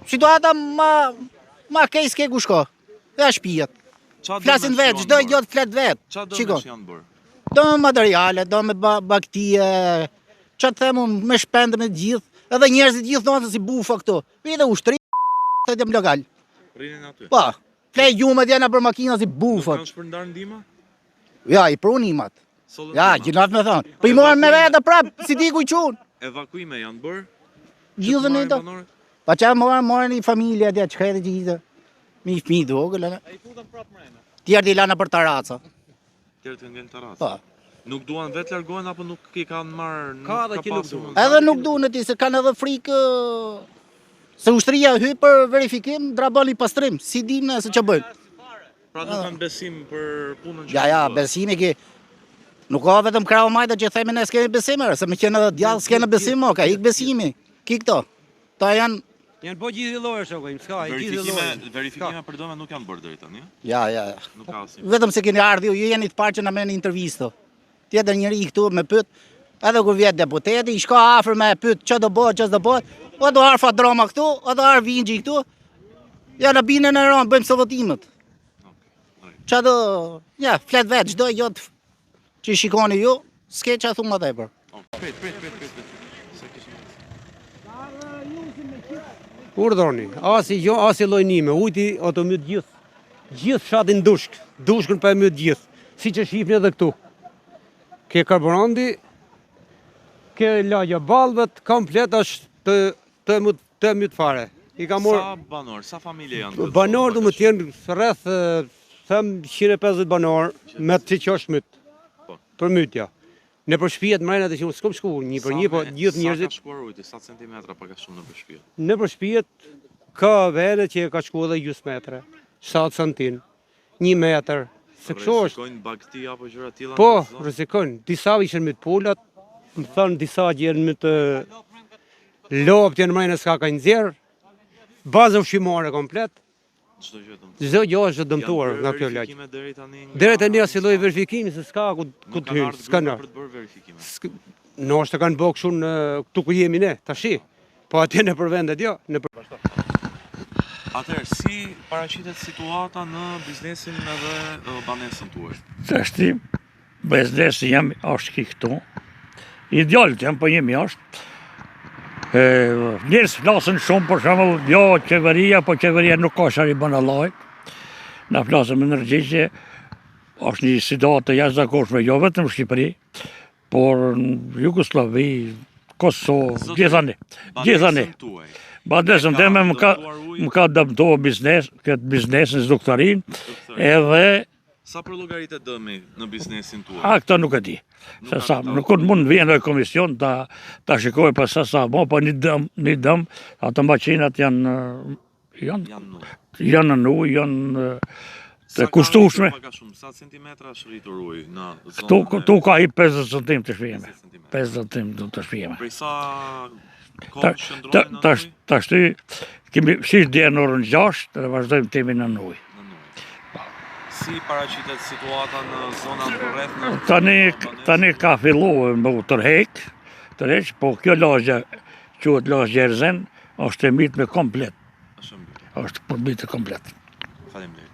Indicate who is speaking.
Speaker 1: situata ma kej s'ke ku shko. Dhe shpijet. Flasin vetë, çdo gjë flet vetë.
Speaker 2: Qa dëmesh janë bërë?
Speaker 1: Do me materiale, do me baktie, që të themu me shpende me gjithë, edhe njerëzit gjithë thonë se si bufa këto. Vide ushtri, të dem lokal.
Speaker 2: Rinin aty.
Speaker 1: Po, flej gjumet jena për makina si bufat.
Speaker 2: Nuk kanë shpërndar ndihma?
Speaker 1: Ja, i prunimat. Ja, gjinat me thonë. Po i morën me vete prap, si di ku i qunë.
Speaker 2: Evakuime janë bërë?
Speaker 1: Gjithën e to. Pa që morën i familje atje, që krejtë gjithë. Mi i fmi dogë, lëna.
Speaker 2: A i futën prapë mrena?
Speaker 1: Tjerë t'i lana për taraca.
Speaker 2: Tjerë të ngellë taraca?
Speaker 1: Po.
Speaker 2: Nuk duan vetë largohen apo nuk i kanë marrë?
Speaker 3: Ka dhe ki nuk duan.
Speaker 1: Edhe nuk du në ti, se kanë edhe frikë, se ushtria hy për verifikim, drabon i pastrim, si dim në se që bëjmë.
Speaker 2: Pra nuk kanë besim për punën që
Speaker 1: Ja, besimi ki, nuk ka vetëm krau majta që themi ne s'kemi besimër, se me qenë edhe djallë s'kene besim, ka ik besimi, ki këto. Ta janë...
Speaker 3: Janë po gjithë i lojë shokojmë, s'ka, i gjithë i lojë.
Speaker 2: Verifikime për dome nuk janë bërë deri tani?
Speaker 1: Ja.
Speaker 2: Nuk ka asim.
Speaker 1: Vetëm se keni ardhi, ju jeni të parë që në me një intervisto. Tjetër njëri i këtu me pyt, edhe kur vjetë deputeti, i shka afër me pyt që do bëhet, që do bëhet, o do arë drama këtu, o do arë vingji këtu, ja në bine në rënë, bëjmë së votimet. Që do, ja, flet vetë, çdo gjë që shikoni ju, s'ke që a thumë më tepër.
Speaker 2: Prit.
Speaker 3: Urdhoni, asi lojnime, ujti ato mytë gjithë. Gjithë fshatin dushkën për mytë gjithë. Si që shifni edhe këtu. Ke karburanti, ke lagja balvet, komplet është të mytë fare.
Speaker 2: Sa banor, sa familje janë?
Speaker 3: Banor du më tjenë rreth, them 150 banor, me të që është mytë. Për mytja. Në për shpijet mrejnat e që s'kom shku, një për një, po gjithë njerëzit.
Speaker 2: Sa ka shkuar ujti, sa centimetra pa ka shumë në për shpijet?
Speaker 3: Në për shpijet, ka vere që ka shku edhe gjus metre, 7 centin, 1 metr, se kësho është.
Speaker 2: Rëzikojnë bakti apo gjëra tila?
Speaker 3: Po, rëzikojnë, disa ishën me të pullat, më thënë disa gjerën me të lopë të në mrejnë s'ka ka nxjerë, bazë ushqimore komplet, çdo gjë është dëmtuar nga kjo lagj. Deri tani as filloi verifikimi se s'ka ku të hyjë, s'ka në. Nështë kanë bëu kështu në këtu ku jemi ne, tashi. Po atje në për vendet jo, në për.
Speaker 2: Atëherë, si paraqitet situata në biznesin edhe banesën tuaj?
Speaker 4: Tashti, biznesi jam është këtu. Ideal jam po jemi është. Njerëz flasin shumë për shembull, jo qeveria, po qeveria nuk ka çfarë i bën Allahi. Na flasin me energji, është një situatë jashtëzakonshme jo vetëm në Shqipëri, por në Jugosllavi, Kosovë, gjithani. Banesën teme më ka dëmtuar këtë biznesin doktorin, edhe
Speaker 2: sa për llogaritë dëmi në biznesin tuaj?
Speaker 4: Këto nuk e di. Se sa, nuk mund të vjen në komision ta shikoj pas sa, po një dëm, ato makinat janë në ujë, janë të kushtueshme.
Speaker 2: Sa centimetra është rritur uji në zonën?
Speaker 4: Këtu ka i 50 cm të shpijeme. 50 cm të shpijeme.
Speaker 2: Prej sa kohë shndrojnë në ujë?
Speaker 4: Tashti kemi fshirë dje në orën 6 dhe vazhdojmë timin në ujë.
Speaker 2: Si paraqitet situata në zonat përreth?
Speaker 4: Tani ka filluar me u tërheq, po kjo lagje quhet lagje Erzen, është e mbitur me komplet. Është përmbitur komplet.
Speaker 2: Faleminderit.